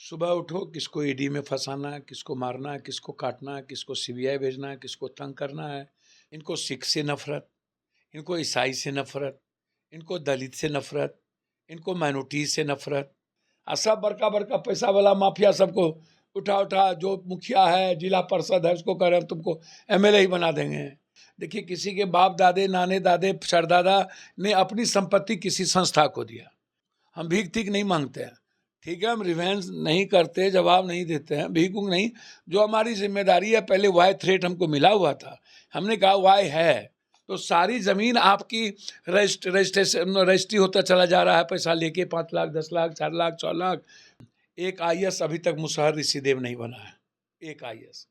सुबह उठो, किसको ईडी में फंसाना, किसको मारना, किसको काटना, किसको सीबीआई भेजना, किसको तंग करना है। इनको सिख से नफरत, इनको ईसाई से नफरत, इनको दलित से नफरत, इनको माइनॉरिटी से नफरत। सब बड़का बड़का पैसा वाला माफिया सबको उठा उठा, जो मुखिया है, जिला परिषद है, उसको कह रहे हैं तुमको एमएलए ही बना देंगे। देखिए, किसी के बाप दादे, नाने दादे, सरदादा ने अपनी संपत्ति किसी संस्था को दिया। हम भीख ठीक नहीं मांगते हैं, ठीक है, हम रिवेंज नहीं करते, जवाब नहीं देते हैं, भीख नहीं। जो हमारी जिम्मेदारी है, पहले वाई थ्रेट हमको मिला हुआ था, हमने कहा वाई है, तो सारी जमीन आपकी रजिस्ट्री होता चला जा रहा है, पैसा लेके 5 लाख 10 लाख 4 लाख 6 लाख। एक आईएएस अभी तक मुशर्रफ ऋषिदेव नहीं बना है। एक आईएएस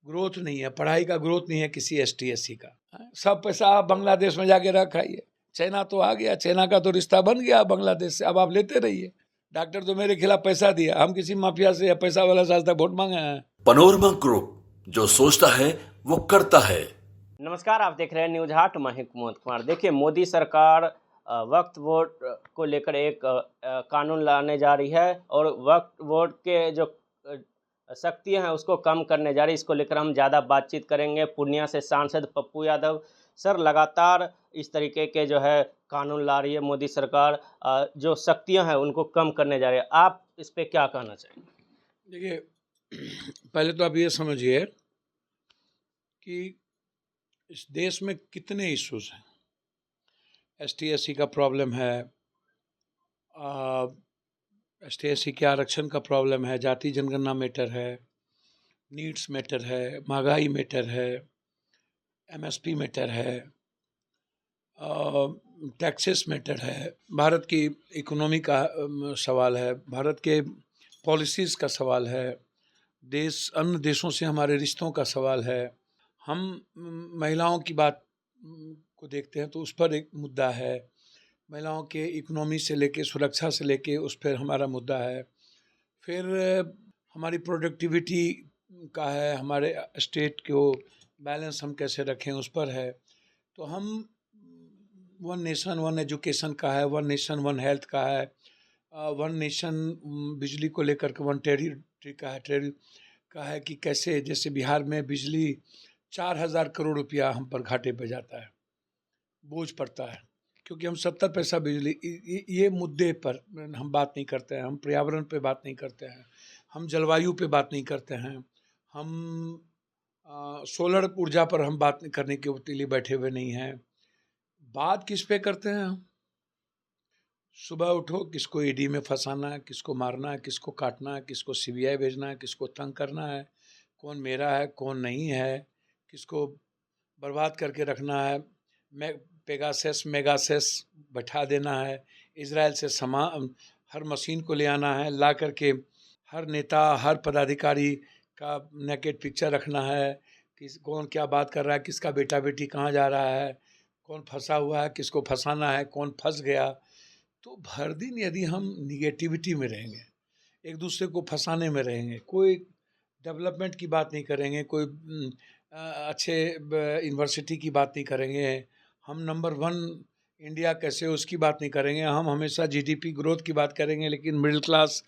ग्रोथ नहीं है, पढ़ाई का ग्रोथ नहीं है किसी ST SC का। सब पैसा आप बांग्लादेश में जाके रखाइए। चाइना तो आ गया, चाइना का तो रिश्ता बन गया बांग्लादेश से, अब आप लेते रहिए। डॉक्टर तो मेरे खिलाफ पैसा दिया, हम किसी माफिया से या पैसा वाला से आज तक वोट मांगे हैं। पनोरमा ग्रुप, जो सोचता है वो करता है। नमस्कार, आप देख रहे हैं न्यूज हाट। मैं हूं कुमार कुमार। देखिए, मोदी सरकार वक्फ बोर्ड को लेकर एक कानून लाने जा रही है और वक्फ बोर्ड के जो शक्तियां हैं उसको कम करने जा रही है। इसको लेकर हम ज़्यादा बातचीत करेंगे। पूर्णिया से सांसद पप्पू यादव सर, लगातार इस तरीके के जो है कानून ला रही है मोदी सरकार, जो शक्तियां हैं उनको कम करने जा रही है। आप इस पर क्या कहना चाहेंगे? देखिए, पहले तो आप ये समझिए कि इस देश में कितने इश्यूज हैं। ST SC का प्रॉब्लम है, ST SC के आरक्षण का प्रॉब्लम है, जाति जनगणना मैटर है, नीड्स मैटर है, महंगाई मैटर है, MSP मैटर है, टैक्सेस मैटर है, भारत की इकोनॉमी का सवाल है, भारत के पॉलिसीज़ का सवाल है, देश अन्य देशों से हमारे रिश्तों का सवाल है। हम महिलाओं की बात को देखते हैं तो उस पर एक मुद्दा है, महिलाओं के इकोनॉमी से लेके, सुरक्षा से लेके उस पर हमारा मुद्दा है। फिर हमारी प्रोडक्टिविटी का है, हमारे स्टेट को बैलेंस हम कैसे रखें उस पर है। तो हम वन नेशन वन एजुकेशन का है, वन नेशन वन हेल्थ का है, वन नेशन बिजली को लेकर के वन टेरिटरी का है, का है कि कैसे, जैसे बिहार में बिजली 4000 करोड़ रुपया हम पर घाटे पे जाता है, बोझ पड़ता है, क्योंकि हम 70 पैसा बिजली, ये मुद्दे पर हम बात नहीं करते हैं। हम पर्यावरण पे बात नहीं करते हैं, हम जलवायु पे बात नहीं करते हैं, हम सोलर ऊर्जा पर हम बात करने के लिए बैठे हुए नहीं हैं। बात किस पे करते हैं हम? सुबह उठो, किसको ईडी में फंसाना, किसको मारना, किसको काटना, किसको सीबीआई भेजना, किसको तंग करना है, कौन मेरा है कौन नहीं है, किसको बर्बाद करके रखना है, पेगासस मेगासस बैठा देना है, इजराइल से हर मशीन को ले आना है, ला करके हर नेता हर पदाधिकारी का नेकेड पिक्चर रखना है, कौन क्या बात कर रहा है, किसका बेटा बेटी कहाँ जा रहा है, कौन फंसा हुआ है, किसको फंसाना है, कौन फंस गया। तो भर दिन यदि हम निगेटिविटी में रहेंगे, एक दूसरे को फंसाने में रहेंगे, कोई डेवलपमेंट की बात नहीं करेंगे, कोई अच्छे यूनिवर्सिटी की बात नहीं करेंगे, हम नंबर 1 इंडिया कैसे उसकी बात नहीं करेंगे, हम हमेशा GDP ग्रोथ की बात करेंगे, लेकिन मिडिल क्लास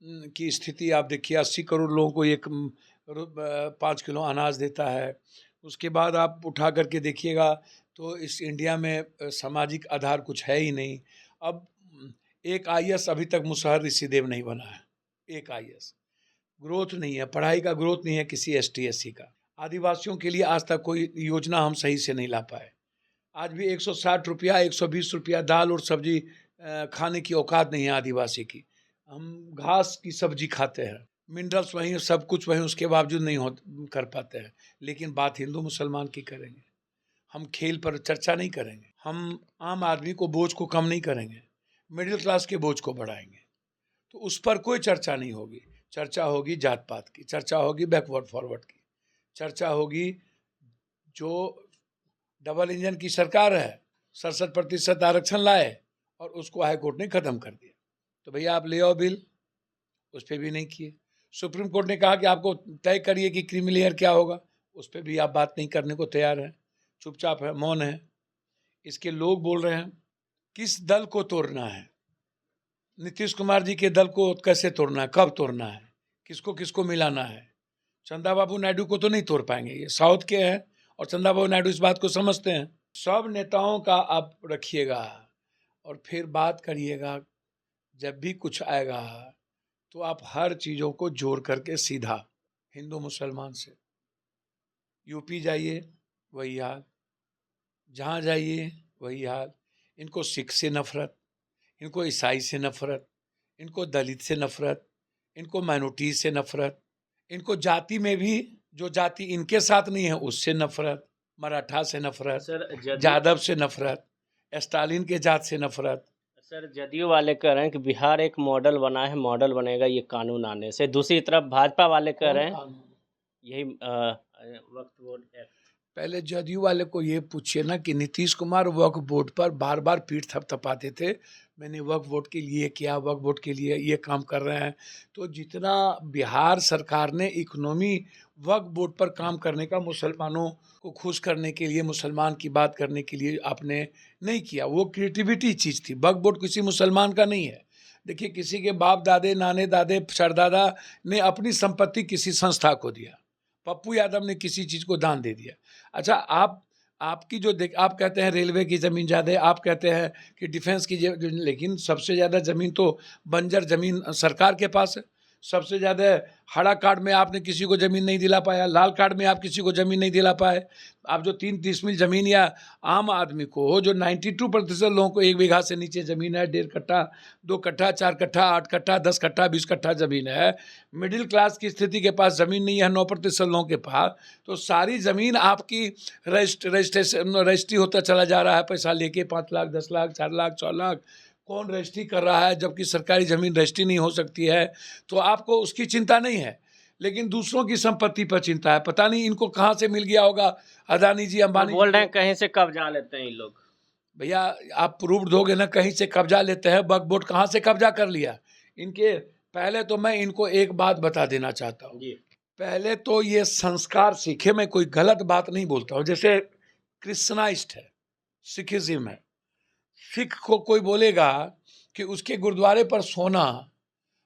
की स्थिति आप देखिए, 80 करोड़ लोगों को 5 किलो अनाज देता है। उसके बाद आप उठा करके देखिएगा तो इस इंडिया में सामाजिक आधार कुछ है ही नहीं। अब एक IAS अभी तक मुशर्रफ ऋषिदेव नहीं बना है। एक IAS ग्रोथ नहीं है, पढ़ाई का ग्रोथ नहीं है किसी ST SC का। आदिवासियों के लिए आज तक कोई योजना हम सही से नहीं ला पाए। आज भी 160 रुपया 120 रुपया दाल और सब्जी खाने की औकात नहीं है आदिवासी की। हम घास की सब्जी खाते हैं, मिनरल्स वहीं, सब कुछ वहीं, उसके बावजूद नहीं कर पाते हैं। लेकिन बात हिंदू मुसलमान की करेंगे, हम खेल पर चर्चा नहीं करेंगे, हम आम आदमी को बोझ को कम नहीं करेंगे, मिडिल क्लास के बोझ को बढ़ाएंगे, तो उस पर कोई चर्चा नहीं होगी। चर्चा होगी जात पात की, चर्चा होगी बैकवर्ड फॉरवर्ड की, चर्चा होगी जो डबल इंजन की सरकार है, 67% आरक्षण लाए और उसको हाईकोर्ट ने ख़त्म कर दिया। तो भैया आप ले आओ बिल, उस पर भी नहीं किए। सुप्रीम कोर्ट ने कहा कि आपको तय करिए कि क्रीमी लेयर क्या होगा, उस पर भी आप बात नहीं करने को तैयार हैं, चुपचाप है, मौन है। इसके लोग बोल रहे हैं किस दल को तोड़ना है, नीतीश कुमार जी के दल को कैसे तोड़ना है, कब तोड़ना है, किसको किसको मिलाना है। चंदा बाबू नायडू को तो नहीं तोड़ पाएंगे, ये साउथ के हैं और चंदा बाबू नायडू इस बात को समझते हैं। सब नेताओं का आप रखिएगा और फिर बात करिएगा। जब भी कुछ आएगा तो आप हर चीज़ों को जोड़ करके सीधा हिंदू मुसलमान से, यूपी जाइए वही हाल, जहाँ जाइए वही हाल। इनको सिख से नफरत, इनको ईसाई से नफरत, इनको दलित से नफरत, इनको माइनॉरिटी से नफरत, इनको जाति में भी जो जाति इनके साथ नहीं है उससे नफरत, मराठा से नफरत, सर जादव से नफरत, स्टालिन के जात से नफरत। सर जदयू वाले कह रहे हैं कि बिहार एक मॉडल बना है, मॉडल बनेगा ये कानून आने से। दूसरी तरफ भाजपा वाले कह रहे हैं यही वक्फ बोर्ड एक्ट। पहले जदयू वाले को ये पूछिए ना कि नीतीश कुमार वक्फ बोर्ड पर बार बार पीठ थपथपाते थे, मैंने वक्फ बोर्ड के लिए किया, वक्फ बोर्ड के लिए ये काम कर रहे हैं। तो जितना बिहार सरकार ने इकोनॉमी वक्फ बोर्ड पर काम करने का, मुसलमानों को खुश करने के लिए, मुसलमान की बात करने के लिए आपने नहीं किया, वो क्रिएटिविटी चीज़ थी। वक्फ बोर्ड किसी मुसलमान का नहीं है। देखिए, किसी के बाप दादे, नाने दादे, सरदादा ने अपनी संपत्ति किसी संस्था को दिया, पप्पू यादव ने किसी चीज़ को दान दे दिया। अच्छा, आपकी जो आप कहते हैं रेलवे की ज़मीन ज़्यादा है, आप कहते हैं कि डिफेंस की, लेकिन सबसे ज़्यादा ज़मीन तो बंजर ज़मीन सरकार के पास है। सबसे ज़्यादा हरा कार्ड में आपने किसी को ज़मीन नहीं दिला पाया, लाल कार्ड में आप किसी को ज़मीन नहीं दिला पाए। आप जो 3 डिसमिल ज़मीन या आम आदमी को, जो 92% लोगों को 1 बीघा से नीचे ज़मीन है, 1.5 कट्ठा, 2 कट्ठा, 4 कट्ठा, 8 कट्ठा, 10 कट्ठा, 20 कट्ठा ज़मीन है, मिडिल क्लास की स्थिति के पास ज़मीन नहीं है 9% लोगों के पास, तो सारी ज़मीन आपकी रजिस्ट्री होता चला जा रहा है, पैसा लेके 5 लाख, 10 लाख, 4 लाख, 6 लाख। कौन रजिस्ट्री कर रहा है, जबकि सरकारी ज़मीन रजिस्ट्री नहीं हो सकती है। तो आपको उसकी चिंता नहीं है, लेकिन दूसरों की संपत्ति पर चिंता है। पता नहीं इनको कहाँ से मिल गया होगा, अदानी जी, अंबानी बोल रहे हैं कहीं से कब्जा लेते हैं ये लोग। भैया, आप प्रूफ दोगे ना कहीं से कब्जा लेते हैं? वक्फ बोर्ड कहाँ से कब्जा कर लिया इनके? पहले तो मैं इनको एक बात बता देना चाहता हूँ, पहले तो ये संस्कार सीखे। मैं कोई गलत बात नहीं बोलता हूँ। जैसे क्रिश्चनाइस्ट है, सिखिज्म है, सिख को कोई बोलेगा कि उसके गुरुद्वारे पर सोना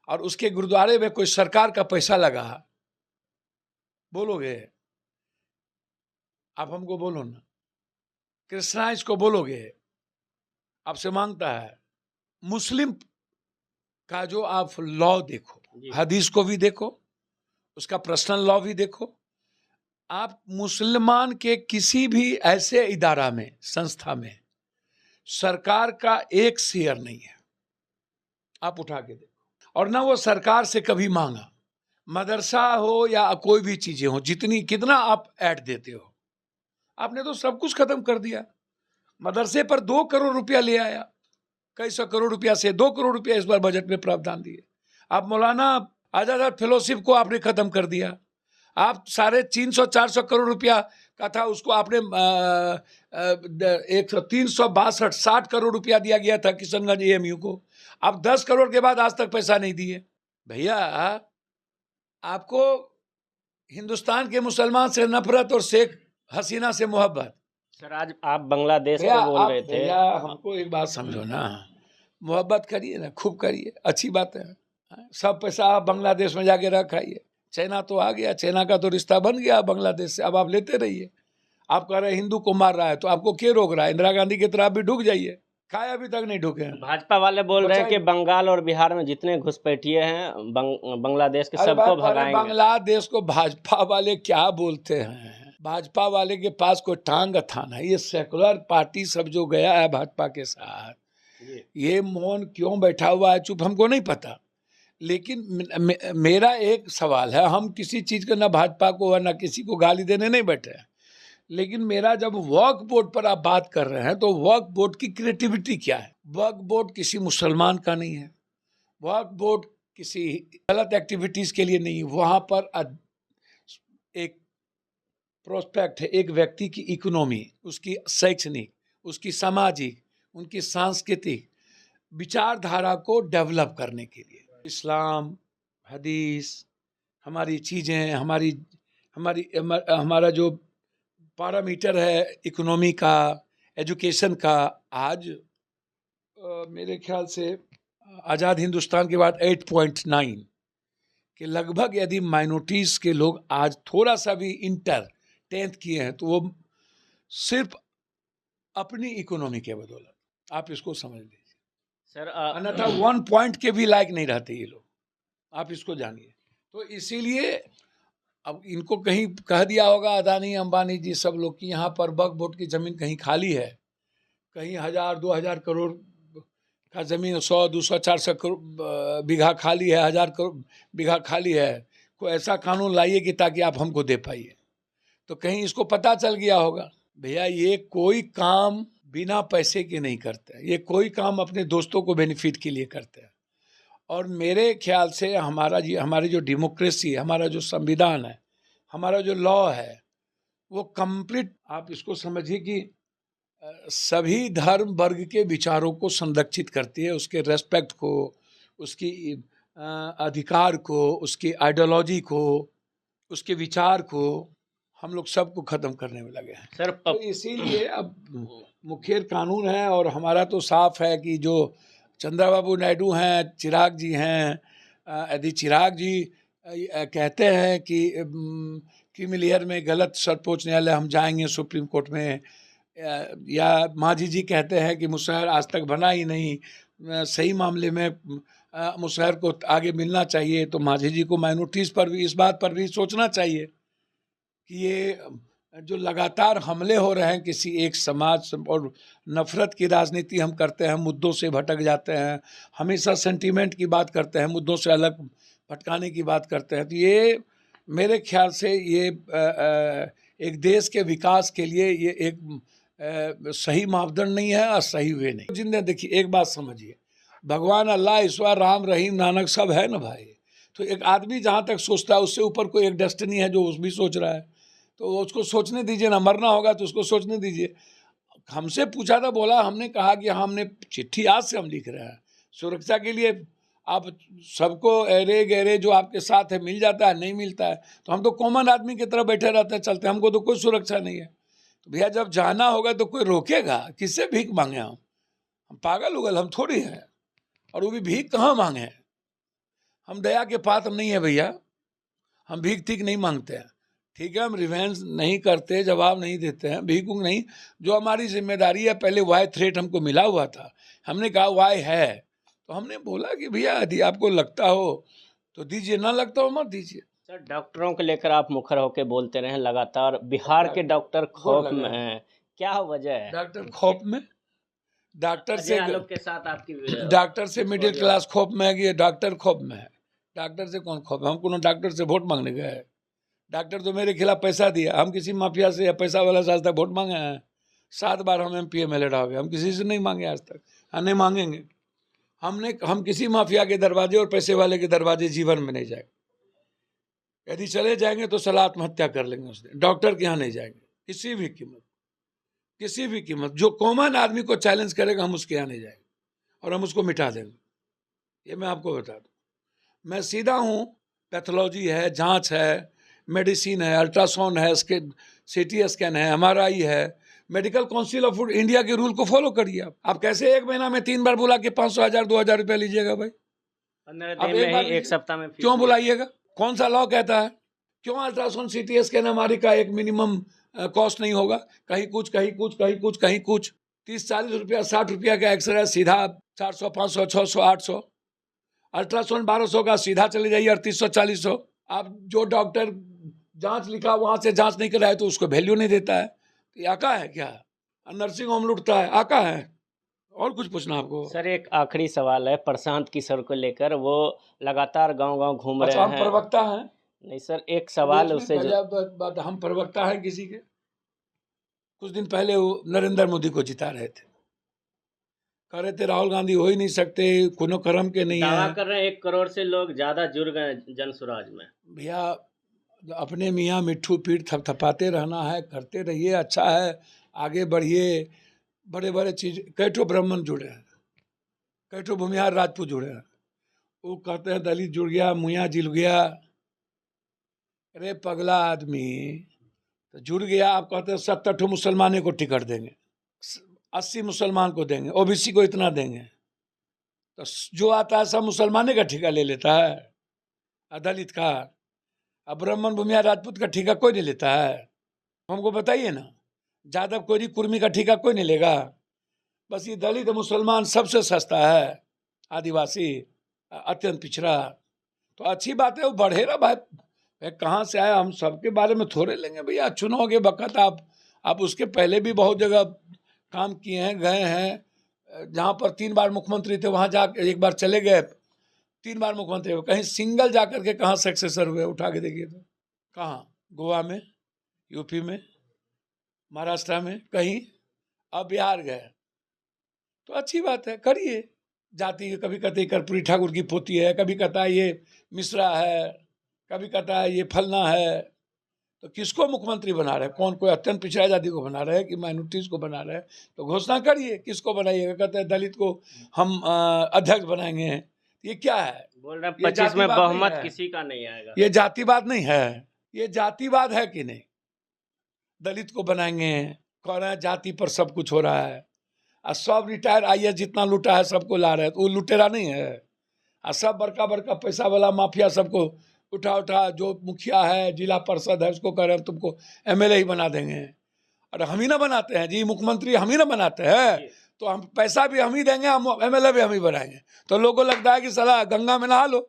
और उसके गुरुद्वारे में कोई सरकार का पैसा लगा, बोलोगे? आप हमको बोलो ना। क्रिश्चनाइस्ट को बोलोगे, आपसे मांगता है। मुस्लिम का जो आप लॉ देखो, हदीस को भी देखो, उसका पर्सनल लॉ भी देखो। आप मुसलमान के किसी भी ऐसे इदारा में, संस्था में सरकार का 1 शेयर नहीं है, आप उठा के देखो। और ना वो सरकार से कभी मांगा। मदरसा हो या कोई भी चीजें हो, कितना आप ऐड देते हो, आपने तो सब कुछ खत्म कर दिया। मदरसे पर 2 करोड़ रुपया ले आया, कई सौ करोड़ रुपया से 2 करोड़ रुपया इस बार बजट में प्रावधान दिए। आप मौलाना आजाद फेलोशिप को आपने खत्म कर दिया। आप 350-400 करोड़ रुपया का था, उसको आपने 362 करोड़ रुपया दिया गया था किशनगंज AMU को। आप 10 करोड़ के बाद आज तक पैसा नहीं दिए। भैया, आपको हिंदुस्तान के मुसलमान से नफरत और शेख हसीना से मोहब्बत। सर आज आप बांग्लादेश को बोल रहे थे। भैया, हमको एक बात समझो ना, मोहब्बत करिए ना, खूब करिए, अच्छी बात है। सब पैसा आप बांग्लादेश में जाके रखाइए। चाइना तो आ गया, चाइना का तो रिश्ता बन गया बांग्लादेश से, अब आप लेते रहिए। आप कह रहे हैं हिंदू को मार रहा है, तो आपको क्या रोक रहा है? इंदिरा गांधी की तरह आप भी ढुक जाइए। खाए अभी तक नहीं ढुके हैं। भाजपा वाले बोल रहे हैं कि बंगाल और बिहार में जितने घुसपैठिए हैं बांग्लादेश के सबको भगाएंगे। बांग्लादेश को भाजपा वाले क्या बोलते हैं? भाजपा वाले के पास कोई टांग अथान है? ये सेकुलर पार्टी सब जो गया है भाजपा के साथ, ये मौन क्यों बैठा हुआ है, चुप, हमको नहीं पता। लेकिन मेरा एक सवाल है, हम किसी चीज़ का ना भाजपा को ना किसी को गाली देने नहीं बैठे हैं, लेकिन मेरा जब वक्फ बोर्ड पर आप बात कर रहे हैं तो वक्फ बोर्ड की क्रिएटिविटी क्या है? वक्फ बोर्ड किसी मुसलमान का नहीं है, वक्फ बोर्ड किसी गलत एक्टिविटीज़ के लिए नहीं है। वहाँ पर एक प्रोस्पेक्ट है, एक व्यक्ति की इकोनॉमी, उसकी शैक्षणिक, उसकी सामाजिक, उनकी सांस्कृतिक विचारधारा को डेवलप करने के लिए इस्लाम, हदीस, हमारी चीज़ें, हमारा जो पैरामीटर है इकोनॉमी का, एजुकेशन का, आज मेरे ख्याल से आज़ाद हिंदुस्तान के बाद 8.9 कि लगभग यदि माइनॉरिटीज़ के लोग आज थोड़ा सा भी इंटर 10th किए हैं तो वो सिर्फ अपनी इकोनॉमी के बदौलत, आप इसको समझ लीजिए सर अन्यथा 1 पॉइंट के भी लायक नहीं रहते ये लोग, आप इसको जानिए। तो इसीलिए अब इनको कहीं कह दिया होगा अदानी अंबानी जी सब लोग कि यहाँ पर बग बोट की ज़मीन कहीं खाली है, कहीं 1000-2000 करोड़ का ज़मीन 100-200 400 बीघा खाली है, 1000 बीघा खाली है, कोई ऐसा कानून लाइए कि ताकि आप हमको दे पाइए। तो कहीं इसको पता चल गया होगा भैया ये कोई काम बिना पैसे के नहीं करते हैं, ये कोई काम अपने दोस्तों को बेनिफिट के लिए करते हैं। और मेरे ख्याल से हमारी जो डेमोक्रेसी, हमारा जो संविधान है, हमारा जो लॉ है, वो कंप्लीट आप इसको समझिए कि सभी धर्म वर्ग के विचारों को संरक्षित करती है, उसके रेस्पेक्ट को, उसकी अधिकार को, उसकी आइडियोलॉजी को, उसके विचार को हम लोग सबको ख़त्म करने में लगे हैं सर तो इसीलिए अब मुखिर कानून है। और हमारा तो साफ है कि जो चंद्रबाबू नायडू हैं, चिराग जी हैं, यदि चिराग जी कहते हैं कि क्रीमिलियर में गलत सर्वोच्च न्यायालय हम जाएंगे सुप्रीम कोर्ट में, या मांझी जी कहते हैं कि मुसहर आज तक बना ही नहीं, सही मामले में मुसहर को आगे मिलना चाहिए, तो मांझी जी को माइनॉरिटीज़ पर भी इस बात पर भी सोचना चाहिए कि ये जो लगातार हमले हो रहे हैं किसी एक समाज और नफ़रत की राजनीति हम करते हैं, मुद्दों से भटक जाते हैं, हमेशा सेंटीमेंट की बात करते हैं, मुद्दों से अलग भटकाने की बात करते हैं, तो ये मेरे ख्याल से ये एक देश के विकास के लिए ये एक सही मापदंड नहीं है और सही वे नहीं। जिंदे देखिए एक बात समझिए, भगवान अल्लाह ईश्वर राम रहीम नानक सब है ना भाई, तो एक आदमी जहाँ तक सोचता है उससे ऊपर कोई एक डेस्टिनी है जो उस भी सोच रहा है, तो उसको सोचने दीजिए ना, मरना होगा तो उसको सोचने दीजिए। हमसे पूछा था, बोला, हमने कहा कि हमने चिट्ठी आज से हम लिख रहे हैं सुरक्षा के लिए, आप सबको एरे गहरे जो आपके साथ है मिल जाता है, नहीं मिलता है तो हम तो कॉमन आदमी की तरह बैठे रहते हैं, चलते, हमको तो कोई सुरक्षा नहीं है। तो भैया जब जाना होगा तो कोई रोकेगा? किससे भीख मांगे हम पागल उगल हम थोड़ी हैं, और वो भी भीख कहाँ मांगे, हम दया के पात्र नहीं है भैया, हम भीख ठीक नहीं मांगते हैं, ठीक है, हम रिवेंज नहीं करते, जवाब नहीं देते हैं, भीख नहीं, जो हमारी जिम्मेदारी है। पहले वाई थ्रेट हमको मिला हुआ था, हमने कहा वाई है, तो हमने बोला कि भैया यदि आपको लगता हो तो दीजिए, ना लगता हो मत दीजिए। सर डॉक्टरों को लेकर आप मुखर होकर बोलते रहे लगातार, बिहार के डॉक्टर खौफ में हैं, क्या वजह है? डॉक्टर खौफ में, डॉक्टर से आलोक के साथ आपकी डॉक्टर से मिडिल क्लास खौफ में है कि डॉक्टर खौफ में है? डॉक्टर से कौन खौफ है? हम कोनो डॉक्टर से वोट मांगने गए हैं? डॉक्टर तो मेरे खिलाफ पैसा दिया, हम किसी माफिया से या पैसा वाला से आज तक वोट मांगे हैं? 7 बार हम MP MLA रह गए, हम किसी से नहीं मांगे आज तक, हाँ नहीं मांगेंगे। हम किसी माफिया के दरवाजे और पैसे वाले के दरवाजे जीवन में नहीं जाएंगे, यदि चले जाएंगे तो सलाह आत्महत्या कर लेंगे उस दिन, डॉक्टर के यहाँ नहीं जाएंगे किसी भी कीमत, किसी भी कीमत। जो कॉमन आदमी को चैलेंज करेगा हम उसके यहाँ नहीं जाएंगे और हम उसको मिटा देंगे, ये मैं आपको बता दूँ। मैं सीधा हूँ, पैथोलॉजी है, जांच है, मेडिसिन है, अल्ट्रासाउंड है, CT स्कैन है, MRI है, मेडिकल काउंसिल ऑफ इंडिया के रूल को फॉलो करिए। आप कैसे 1 महीना में 3 बार बुला के 500 1000 2000 रुपया लीजिएगा भाई? 15 दिन में ही, 1 सप्ताह में क्यों बुलाइएगा? कौन सा लॉ कहता है? क्यों अल्ट्रासाउंड CT स्कैन MRI का एक मिनिमम कॉस्ट नहीं होगा? कहीं कुछ कहीं कुछ कहीं कुछ कहीं कुछ, 30-40 रुपया 60 रुपया का एक्सरे सीधा 400 500 600 800, अल्ट्रासाउंड 1200 का सीधा चले जाइए 3800 4000। आप जो डॉक्टर जांच लिखा वहां से जांच नहीं कराए तो उसको वैल्यू नहीं देता है, तो आका है क्या? नर्सिंग होम लूटता है, आका है? और कुछ पूछना आपको? सर एक आखिरी सवाल है प्रशांत किशोर को लेकर, वो लगातार गांव-गांव घूम रहे अच्छा, हम हैं। प्रवक्ता हैं? नहीं सर, एक सवाल उससे बात, हम प्रवक्ता हैं किसी के? कुछ दिन पहले वो नरेंद्र मोदी को जिता रहे थे, कह रहे थे राहुल गांधी हो ही नहीं सकते, कोनो कर्म के नहीं दावा है। कर रहे हैं 1 करोड़ से लोग ज्यादा जुड़ गए जन स्वराज में। भैया अपने मियाँ मिट्ठू पीठ थपथपाते रहना है, करते रहिए, अच्छा है, आगे बढ़िए। बड़े बड़े चीज, कैठो ब्राह्मण जुड़े हैं, कैठो भूमिहार राजपूत जुड़े हैं, वो कहते हैं दलित जुड़ गया, मुया जुड़ गया। अरे पगला आदमी, तो जुड़ गया, आप कहते हैं 70 मुसलमानों को टिकट देंगे, 80 मुसलमान को देंगे, OBC को इतना देंगे, तो जो आता है सब मुसलमाने का ठेका ले लेता है, दलित का। अब ब्राह्मण भूमिया राजपूत का ठेका कोई नहीं लेता है। हमको बताइए ना, जादव कोरी कुर्मी का ठेका कोई नहीं लेगा। बस ये दलित मुसलमान सबसे सस्ता है, आदिवासी अत्यंत पिछड़ा। तो अच्छी बात है, वो बढ़े रहा भाई। कहाँ से आया, हम सबके बारे में थोड़े लेंगे भैया। चुनाव के वक्त आप उसके पहले भी बहुत जगह काम किए हैं, गए हैं। जहाँ पर 3 बार मुख्यमंत्री थे वहाँ जा एक बार चले गए, 3 बार मुख्यमंत्री हुए। कहीं सिंगल जा करके कहाँ सक्सेसर हुए, उठा के देखिए तो। कहाँ? गोवा में, यूपी में, महाराष्ट्र में, कहीं। अब बिहार गए। तो अच्छी बात है, करिए। जाति कभी कहते हैं कर्पूरी ठाकुर की पोती है, कभी कहता है ये मिश्रा है, कभी कहता है ये फलना है। तो किसको मुख्यमंत्री बना रहे हैं? कौन? कोई अत्यंत पिछड़ा जाति को बना रहे हैं कि माइनॉरिटीज को बना रहे हैं? तो घोषणा करिए, किसको बनाइएगा। कहते हैं दलित को हम अध्यक्ष बनाएंगे। ये क्या है? बोल रहे हैं 25 में बहुमत किसी का नहीं आएगा। ये जातिवाद नहीं है, ये जातिवाद है कि नहीं? दलित को बनाएंगे, कह रहे हैं जाति पर सब कुछ हो रहा है। और सब रिटायर IAS जितना लूटा है सबको ला रहे हैं, तो वो लुटेरा नहीं है। और सब बड़का बड़का पैसा वाला माफिया सबको उठा जो मुखिया है, जिला परिषद है, उसको कह रहे हैं तुमको MLA ही बना देंगे। और हम ही ना बनाते हैं जी, मुख्यमंत्री हम ही ना बनाते हैं। तो हम पैसा भी हम ही देंगे, हम MLA भी हम ही बनाएंगे। तो लोगों को लगता है कि साला गंगा में नहा लो।